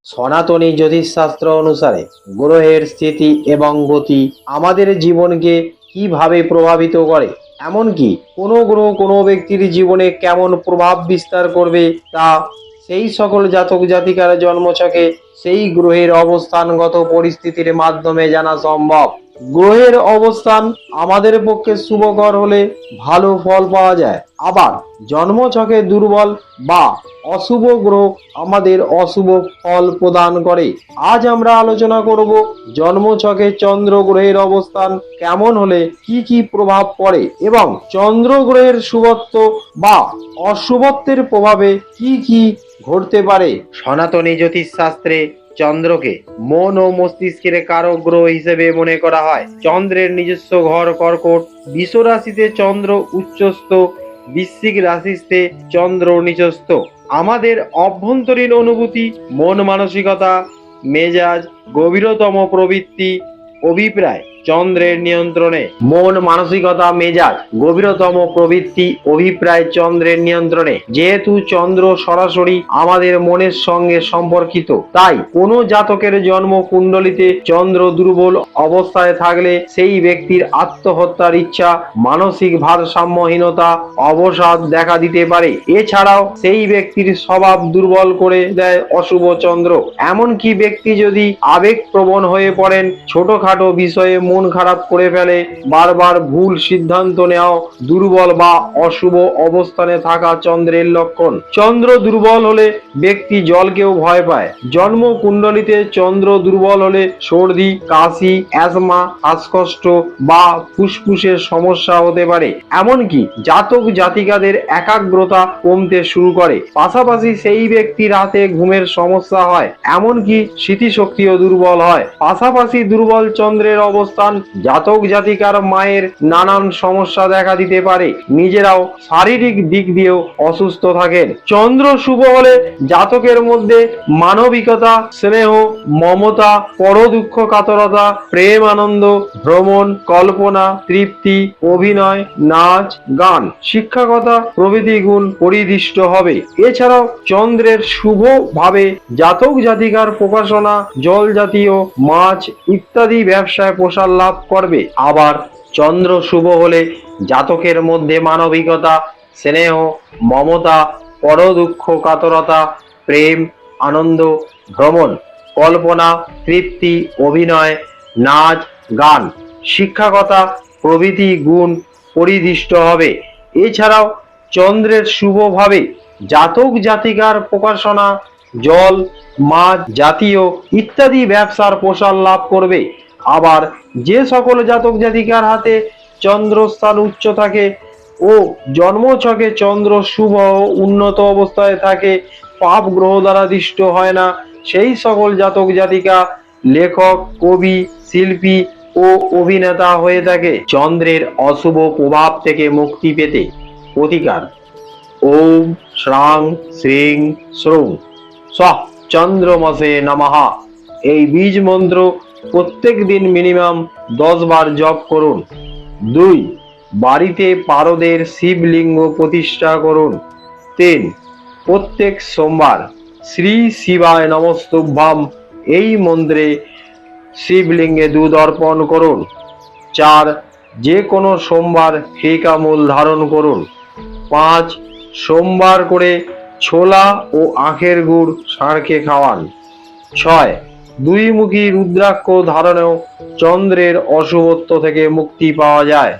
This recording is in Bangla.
সনাতনী জ্যোতিষশাস্ত্র অনুসারে গ্রহের স্থিতি এবং গতি আমাদের জীবনকে কিভাবে প্রভাবিত করে, এমনকি কোনো গ্রহ কোনো ব্যক্তির জীবনে কেমন প্রভাব বিস্তার করবে তা সেই সকল জাতক জাতিকার জন্মছকে সেই গ্রহের অবস্থানগত পরিস্থিতির মাধ্যমে জানা সম্ভব। গ্রহের অবস্থান আমাদের পক্ষে শুভকর হলে ভালো ফল পাওয়া যায়, আবার জন্মছকে দুর্বল বা অশুভ গ্রহ আমাদের অশুভ ফল প্রদান করে। আজ আমরা আলোচনা করব জন্মছকে চন্দ্র গ্রহের অবস্থান কেমন হলে কি কি প্রভাব পড়ে এবং চন্দ্র গ্রহের শুভত্ব বা অশুভত্বের প্রভাবে কি কি ঘটতে পারে। সনাতনী জ্যোতিষশাস্ত্রে চন্দ্রকে মন ও মস্তিষ্কের কারক গ্রহ হিসেবে মনে করা হয়। চন্দ্রের নিজস্ব ঘর কর্কট, বৃষ রাশিতে চন্দ্র উচ্চস্থ, বৃশ্চিক রাশিতে চন্দ্র নিচস্থ। আমাদের অভ্যন্তরীণ অনুভূতি, মন মানসিকতা, মেজাজ, গভীরতম প্রবৃত্তি, অভিপ্রায় চন্দ্রের নিয়ন্ত্রণে। মন মানসিকতা, মেজাজ, গভীরতম প্রবৃত্তি, অভিপ্রায় চন্দ্রের নিয়ন্ত্রণে। যেহেতু চন্দ্র সরাসরি আমাদের মনের সঙ্গে সম্পর্কিত, তাই কোনো জাতকের জন্ম কুণ্ডলিতে চন্দ্র দুর্বল অবস্থায় থাকলে সেই ব্যক্তির আত্মহত্যার ইচ্ছা, মানসিক ভারসাম্যহীনতা, অবসাদ দেখা দিতে পারে। এছাড়াও সেই ব্যক্তির স্বভাব দুর্বল করে দেয় অশুভ চন্দ্র। এমনকি ব্যক্তি যদি আবেগপ্রবণ হয়ে পড়েন, ছোটখাটো বিষয়ে মন খারাপ করে ফেলে, বারবার ভুল সিদ্ধান্ত নেওয়া দুর্বল বা অশুভ অবস্থানে থাকা চন্দ্রের লক্ষণ। চন্দ্র দুর্বল হলে ব্যক্তি জলকেও ভয় পায়। জন্ম কুণ্ডলিতে চন্দ্র দুর্বল হলে সর্দি, কাশি, অ্যাজমা, শ্বাসকষ্ট বা ফুসফুসের সমস্যা হতে পারে। এমনকি জাতক জাতিকাদের একাগ্রতা কমতে শুরু করে। পাশাপাশি সেই ব্যক্তির রাতে ঘুমের সমস্যা হয়, এমনকি স্মৃতিশক্তিও দুর্বল হয়। পাশাপাশি দুর্বল চন্দ্রের অবস্থান জাতক জাতিকার মায়ের নানান সমস্যা দেখা দিতে পারে, নিজেরাও শারীরিক দিক দিয়েও অসুস্থ থাকেন। চন্দ্র শুভ হলে জাতকের মধ্যে মানবিকতা, স্নেহ, মমতা, পরদুঃখ কাতরতা, প্রেম, আনন্দ, ভ্রমণ, কল্পনা, তৃপ্তি, অভিনয়, নাচ, গান, শিক্ষকতা প্রভৃতি গুণ পরিদৃষ্ট হবে। এছাড়াও চন্দ্রের শুভ ভাবে জাতক জাতিকার প্রকাশনা, জল জাতীয়, মাছ ইত্যাদি ব্যবসায় প্রসার লাভ করবে। আবার চন্দ্র শুভ হলে জাতকের মধ্যে মানবিকতা, স্নেহ, মমতা, পরদুঃখ কাতরতা, প্রেম, আনন্দ, ভ্রমণ, কল্পনা, তৃপ্তি, অভিনয়, নাচ, গান, শিক্ষকতা প্রভৃতি গুণ পরিদৃষ্ট হবে। এছাড়াও চন্দ্রের শুভভাবে জাতক জাতিকার প্রকাশনা, জল, মাছ জাতীয় ইত্যাদি ব্যবসার প্রসার লাভ করবে। আবার যে সকল জাতক জাতিকার হাতে চন্দ্রস্থান উচ্চ থাকে ও জন্মছকে চন্দ্র শুভ ও উন্নত অবস্থায় থাকে, পাপ গ্রহ দ্বারা দৃষ্ট হয় না, সেই সকল জাতক জাতিকা লেখক, কবি, শিল্পী ও অভিনেতা হয়ে থাকে। চন্দ্রের অশুভ প্রভাব থেকে মুক্তি পেতে প্রতিকার: ওম শ্রাং শ্রীং শ্রুং স্বঃ চন্দ্রমসে নমঃ। এই বীজ মন্ত্র প্রত্যেক দিন মিনিমাম 10 বার জপ করুন। 2. বাড়িতে পারদের শিবলিঙ্গ প্রতিষ্ঠা করুন। 3. প্রত্যেক সোমবার শ্রী শিবায় নমস্তুভ্যম এই মন্ত্রে শিবলিঙ্গে দুধ অর্পণ করুন। 4. যে কোনো সোমবার ফিকামূল ধারণ করুন। 5. সোমবার করে ছোলা ও আখের গুড় ষাঁড়কে খাওয়ান। 6. 2 মুখী রুদ্রাক্ষ ধারণেও চন্দ্রের অশুভত্ব থেকে মুক্তি পাওয়া যায়।